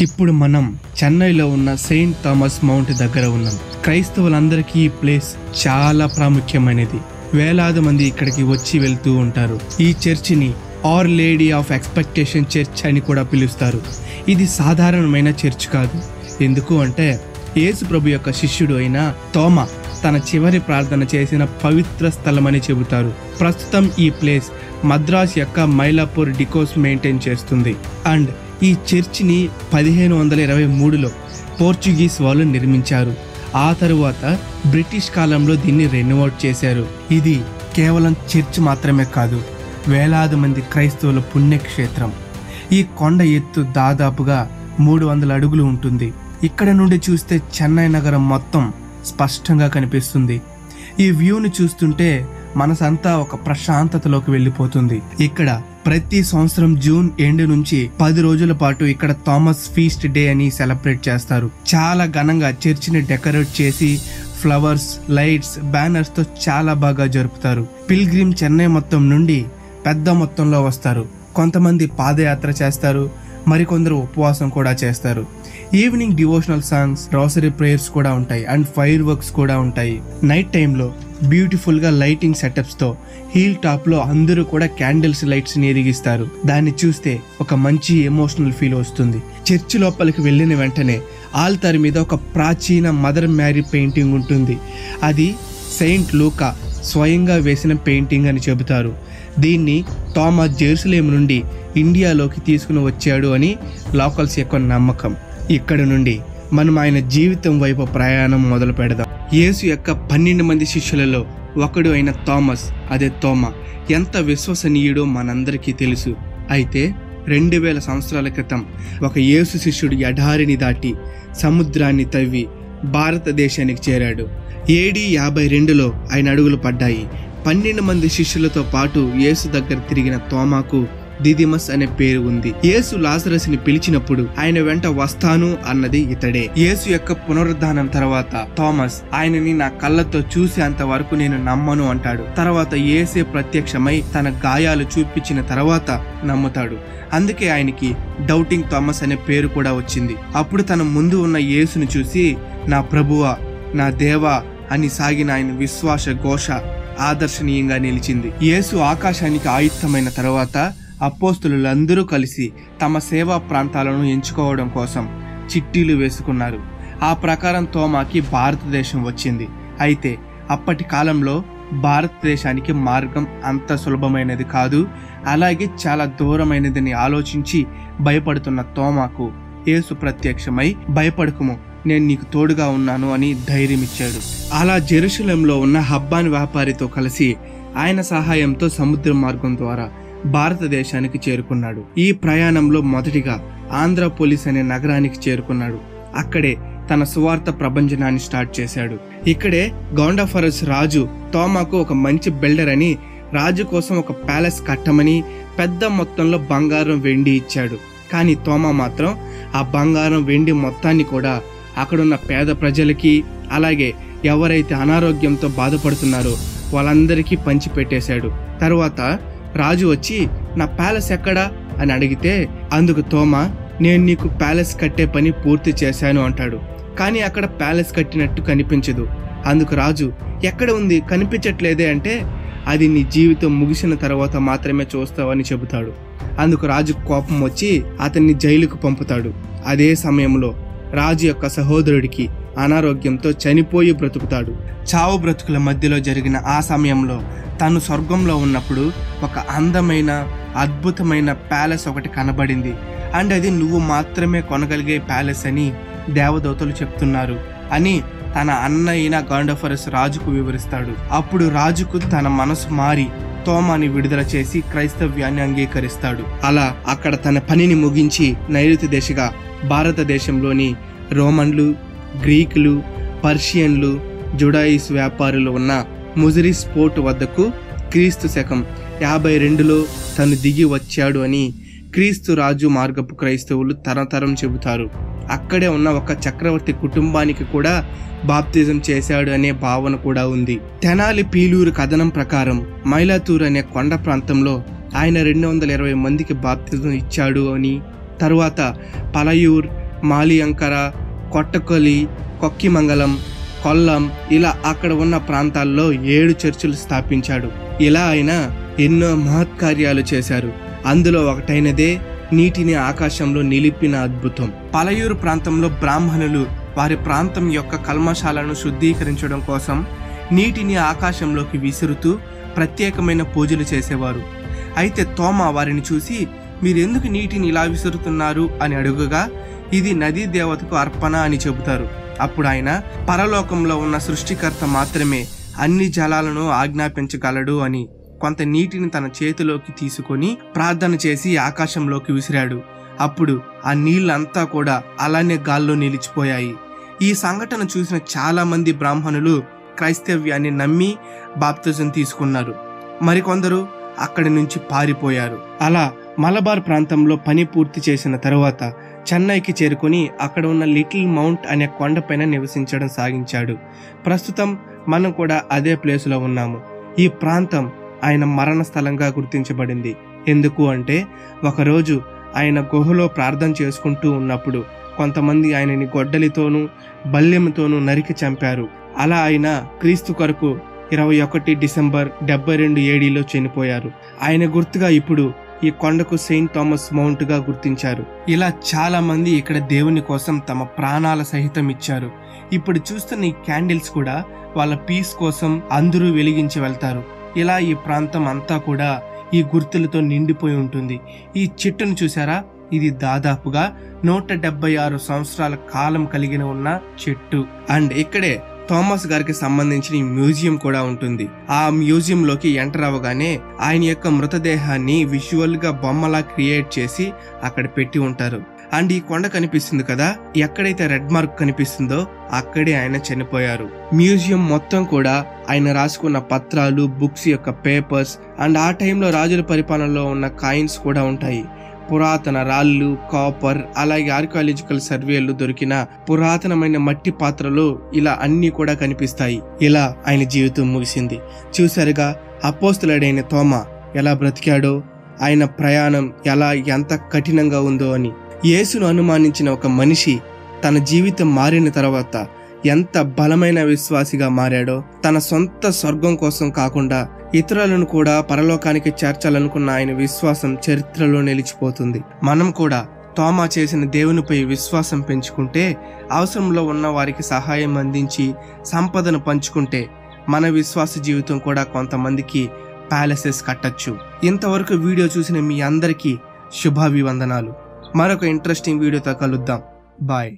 ఇప్పుడు మనం చెన్నైలో ఉన్న సెయింట్ థామస్ మౌంట్ దగ్గర ఉన్నాం. క్రైస్తవులందరికీ ఈ ప్లేస్ చాలా ప్రాముఖ్యమైనది. వేలాది మంది ఇక్కడికి వచ్చి వెళ్తూ ఉంటారు. ఈ చర్చిని our lady of expectation church అని కూడా పిలుస్తారు. ఇది సాధారణమైన చర్చ్ కాదు. ఎందుకు అంటే యేసు ప్రభు యొక్క శిష్యుడు అయిన తోమా తన చివరి ప్రార్థన చేసిన పవిత్ర స్థలమని చెబుతారు. ప్రస్తుతం ఈ ప్లేస్ మద్రాస్ యొక్క మైలాపూర్ డికోస్ మెయింటైన్ చేస్తుంది. అండ్ ఈ చర్చిని 1523లో పోర్చుగీస్ వాళ్ళు నిర్మించారు. ఆ తరువాత బ్రిటిష్ కాలంలో దీన్ని రెనోవేట్ చేశారు. ఇది కేవలం చర్చ్ మాత్రమే కాదు, వేలాది మంది క్రైస్తవుల పుణ్యక్షేత్రం. ఈ కొండ ఎత్తు దాదాపుగా 300 అడుగులు ఉంటుంది. ఇక్కడ నుండి చూస్తే చెన్నై నగరం మొత్తం స్పష్టంగా కనిపిస్తుంది. ఈ వ్యూని చూస్తుంటే మనసంతా ఒక ప్రశాంతతలోకి వెళ్ళిపోతుంది. ఇక్కడ ప్రతి సంవత్సరం జూన్ ఎండ్ నుంచి 10 రోజుల పాటు ఇక్కడ థామస్ ఫీస్ట్ డే అని సెలబ్రేట్ చేస్తారు. చాలా ఘనంగా చర్చిని డెకరేట్ చేసి ఫ్లవర్స్, లైట్స్, బ్యానర్స్ తో చాలా బాగా జరుపుతారు. పిల్గ్రిమ్ చెన్నై మొత్తం నుండి పెద్ద మొత్తంలో వస్తారు. కొంతమంది పాదయాత్ర చేస్తారు, మరికొందరు ఉపవాసం కూడా చేస్తారు. Evening devotional songs, rosary prayers కూడా ఉంటాయి అండ్ ఫైర్ వర్క్స్ కూడా ఉంటాయి. నైట్ టైంలో బ్యూటిఫుల్ గా లైటింగ్ సెటప్స్ తో హీల్ టాప్ లో అందరూ కూడా క్యాండిల్స్ లైట్స్ ని ఎరిగిస్తారు. దాన్ని చూస్తే ఒక మంచి ఎమోషనల్ ఫీల్ వస్తుంది. చర్చి లోపలికి వెళ్ళిన వెంటనే ఆల్తార్ మీద ఒక ప్రాచీన మదర్ మ్యారీ పెయింటింగ్ ఉంటుంది. అది సెయింట్ లూకా స్వయంగా వేసిన పెయింటింగ్ అని చెబుతారు. దీన్ని థామస్ జెరూసలేం నుండి ఇండియాలోకి తీసుకుని వచ్చాడు అని లోకల్స్ యొక్క నమ్మకం. ఇక్కడ నుండి మనం ఆయన జీవితం వైపు ప్రయాణం మొదలు పెడదాం. యేసు యొక్క 12 మంది శిష్యులలో ఒకడు అయిన థామస్, అదే తోమా, ఎంత విశ్వసనీయుడో మనందరికీ తెలుసు. అయితే 2000 సంవత్సరాల క్రితం ఒక యేసు శిష్యుడు ఎడారిని దాటి సముద్రాన్ని తవ్వి భారతదేశానికి చేరాడు. AD 52లో ఆయన అడుగులు పడ్డాయి. 12 మంది శిష్యులతో పాటు యేసు దగ్గర తిరిగిన తోమాకు దిదిమస్ అనే పేరు ఉంది. యేసు లాజరస్ని పిలిచినప్పుడు ఆయన వెంట వస్తాను అన్నది ఇతడే. యేసు యొక్క పునరుద్ధానం తర్వాత థామస్ ఆయనని నా కళ్ళతో చూసేంత వరకు నేను నమ్మను అంటాడు. తర్వాత యేసే ప్రత్యక్షమై తన గాయాలు చూపించిన తర్వాత నమ్ముతాడు. అందుకే ఆయనకి డౌటింగ్ థామస్ అనే పేరు కూడా వచ్చింది. అప్పుడు తన ముందు ఉన్న యేసును చూసి నా ప్రభువా, నా దేవా అని సాగిన ఆయన విశ్వాస ఘోష ఆదర్శనీయంగా నిలిచింది. యేసు ఆకాశానికి ఆయుత్తమైన తర్వాత అపోస్తలులందరూ కలిసి తమ సేవా ప్రాంతాలను ఎంచుకోవడం కోసం చిట్టీలు వేసుకున్నారు. ఆ ప్రకారం తోమాకి భారతదేశం వచ్చింది. అయితే అప్పటి కాలంలో భారతదేశానికి మార్గం అంత సులభమైనది కాదు, అలాగే చాలా దూరమైనదని ఆలోచించి భయపడుతున్న తోమాకు యేసు ప్రత్యక్షమై భయపడకుము, నేను నీకు తోడుగా ఉన్నాను అని ధైర్యం ఇచ్చాడు. అలా జెరూసలేంలో ఉన్న హబ్బాన్ వ్యాపారితో కలిసి ఆయన సహాయంతో సముద్ర మార్గం ద్వారా భారతదేశానికి చేరుకున్నాడు. ఈ ప్రయాణంలో మొదటిగా ఆంధ్రపోలిస్ అనే నగరానికి చేరుకున్నాడు. అక్కడే తన సువార్త ప్రభంజనాన్ని స్టార్ట్ చేశాడు. ఇక్కడే గౌండాఫరస్ రాజు తోమాకు ఒక మంచి బిల్డర్ అని, రాజు కోసం ఒక ప్యాలెస్ కట్టమని పెద్ద మొత్తంలో బంగారం, వెండి ఇచ్చాడు. కానీ తోమా మాత్రం ఆ బంగారం, వెండి మొత్తాన్ని కూడా అక్కడున్న పేద ప్రజలకి, అలాగే ఎవరైతే అనారోగ్యంతో బాధపడుతున్నారో వాళ్ళందరికీ పంచిపెట్టేశాడు. తర్వాత రాజు వచ్చి నా ప్యాలెస్ ఎక్కడా అని అడిగితే అందుకు తోమా, నేను నీకు ప్యాలెస్ కట్టే పని పూర్తి చేశాను అంటాడు. కానీ అక్కడ ప్యాలెస్ కట్టినట్టు కనిపించదు. అందుకు రాజు, ఎక్కడ ఉంది, కనిపించట్లేదే అంటే, అది నీ జీవితం ముగిసిన తర్వాత మాత్రమే చూస్తావని చెబుతాడు. అందుకు రాజు కోపం వచ్చి అతన్ని జైలుకు పంపుతాడు. అదే సమయంలో రాజు యొక్క సహోదరుడికి అనారోగ్యంతో చనిపోయి బ్రతుకుతాడు. చావు బ్రతుకుల మధ్యలో జరిగిన ఆ సమయంలో తను స్వర్గంలో ఉన్నప్పుడు ఒక అందమైన, అద్భుతమైన ప్యాలెస్ ఒకటి కనబడింది. అండ్ అది నువ్వు మాత్రమే కొనగలిగే ప్యాలెస్ అని దేవదూతలు చెప్తున్నారు అని తన అన్న అయిన గౌండాఫరస్ రాజుకు వివరిస్తాడు. అప్పుడు రాజుకు తన మనసు మారి తోమాని విడుదల చేసి క్రైస్తవ్యాన్ని అంగీకరిస్తాడు. అలా అక్కడ తన పనిని ముగించి నైరుతి దిశగా భారతదేశంలోని రోమన్లు, గ్రీకులు, పర్షియన్లు, జుడాయిస్ వ్యాపారులు ఉన్న ముజరిస్ పోర్ట్ వద్దకు క్రీస్తు శకం 52లో తను దిగి వచ్చాడు అని క్రీస్తు రాజు మార్గపు క్రైస్తవులు తరతరం చెబుతారు. అక్కడే ఉన్న ఒక చక్రవర్తి కుటుంబానికి కూడా బాప్తిజం చేశాడు అనే భావన కూడా ఉంది. తెనాలి పీలూరు కథనం ప్రకారం మైలాతూర్ అనే కొండ ప్రాంతంలో ఆయన 220 మందికి బాప్తిజం ఇచ్చాడు అని, తరువాత పలయూర్, మాలియంకర, కొట్టకొలి, కొక్కిమంగళం, కొల్లం ఇలా అక్కడ ఉన్న ప్రాంతాల్లో 7 చర్చిలు స్థాపించాడు. ఇలా ఆయన ఎన్నో మహత్కార్యాలు చేశారు. అందులో ఒకటైనదే నీటిని ఆకాశంలో నిలిపిన అద్భుతం. పలయూరు ప్రాంతంలో బ్రాహ్మణులు వారి ప్రాంతం యొక్క కల్మషాలను శుద్ధీకరించడం కోసం నీటిని ఆకాశంలోకి విసురుతూ ప్రత్యేకమైన పూజలు చేసేవారు. అయితే తోమా వారిని చూసి, మీరెందుకు నీటిని ఇలా విసురుతున్నారు అని అడుగగా, ఇది నదీ దేవతకు అర్పణ అని చెబుతారు. అప్పుడు ఆయన, పరలోకంలో ఉన్న సృష్టికర్త మాత్రమే అన్ని జలాలను ఆజ్ఞాపించగలడు అని కొంత నీటిని తన చేతిలోకి తీసుకొని ప్రార్థన చేసి ఆకాశంలోకి విసిరాడు. అప్పుడు ఆ నీళ్ళంతా కూడా అలానే గాల్లో నిలిచిపోయాయి. ఈ సంఘటన చూసిన చాలా మంది బ్రాహ్మణులు క్రైస్తవ్యాన్ని నమ్మి బాప్తిజం తీసుకున్నారు. మరికొందరు అక్కడి నుంచి పారిపోయారు. అలా మలబార్ ప్రాంతంలో పని పూర్తి చేసిన తరువాత చెన్నైకి చేరుకొని అక్కడ ఉన్న లిటిల్ మౌంట్ అనే కొండపైన నివసించడం సాగించాడు. ప్రస్తుతం మనం కూడా అదే ప్లేసులో ఉన్నాము. ఈ ప్రాంతం ఆయన మరణ స్థలంగా గుర్తించబడింది. ఎందుకు అంటే, ఒకరోజు ఆయన గుహలో ప్రార్థన చేసుకుంటూ ఉన్నప్పుడు కొంతమంది ఆయనని గొడ్డలితోనూ బల్లెముతోనూ నరికి చంపారు. అలా ఆయన క్రీస్తు కొరకు 21 డిసెంబర్ 72 ADలో చనిపోయారు. ఆయన గుర్తుగా ఇప్పుడు ఈ కొండకు సెయింట్ థామస్ మౌంట్ గా గుర్తించారు. ఇలా చాలా మంది ఇక్కడ దేవుని కోసం తమ ప్రాణాల సహితం ఇచ్చారు. ఇప్పుడు చూస్తున్న ఈ క్యాండిల్స్ కూడా వాళ్ళ పీస్ కోసం అందరూ వెలిగించి వెళ్తారు. ఇలా ఈ ప్రాంతం అంతా కూడా ఈ గుర్తులతో నిండిపోయి ఉంటుంది. ఈ చెట్టును చూసారా, ఇది దాదాపుగా 176 సంవత్సరాల కాలం కలిగిన ఉన్న చెట్టు. అండ్ ఇక్కడే థామస్ గారికి సంబంధించిన మ్యూజియం కూడా ఉంటుంది. ఆ మ్యూజియం లోకి ఎంటర్ అవ్వగానే ఆయన యొక్క మృతదేహాన్ని విజువల్ గా బొమ్మలా క్రియేట్ చేసి అక్కడ పెట్టి ఉంటారు. అండ్ ఈ కొండ కనిపిస్తుంది కదా, ఎక్కడైతే రెడ్ మార్క్ కనిపిస్తుందో అక్కడే ఆయన చనిపోయారు. మ్యూజియం మొత్తం కూడా ఆయన రాసుకున్న పత్రాలు, బుక్స్ యొక్క పేపర్స్ అండ్ ఆ టైంలో రాజుల పరిపాలనలో ఉన్న కాయిన్స్ కూడా ఉంటాయి. పురాతన రాళ్ళు, కాపర్, అలాగే ఆర్కియాలజికల్ సర్వేలు దొరికిన పురాతనమైన మట్టి పాత్రలు ఇలా అన్ని కూడా కనిపిస్తాయి. ఇలా ఆయన జీవితం ముగిసింది. చూసారుగా అపోస్తలుడైన తోమా ఎలా బ్రతికాడో, ఆయన ప్రయాణం ఎలా ఎంత కఠినంగా ఉందో అని. యేసును అనుమానించిన ఒక మనిషి తన జీవితం మారిన తర్వాత ఎంత బలమైన విశ్వాసిగా మారాడో, తన సొంత స్వర్గం కోసం కాకుండా ఇతరులను కూడా పరలోకానికి చేర్చాలనుకున్న ఆయన విశ్వాసం చరిత్రలో నిలిచిపోతుంది. మనం కూడా తోమా చేసిన దేవునిపై విశ్వాసం పెంచుకుంటే, అవసరంలో ఉన్న వారికి సహాయం అందించి సంపదను పంచుకుంటే మన విశ్వాస జీవితం కూడా కొంతమందికి ప్యాలెసెస్ కట్టచ్చు. ఇంతవరకు వీడియో చూసిన మీ అందరికీ శుభాభివందనాలు. మరొక ఇంట్రెస్టింగ్ వీడియోతో కలుద్దాం. బాయ్.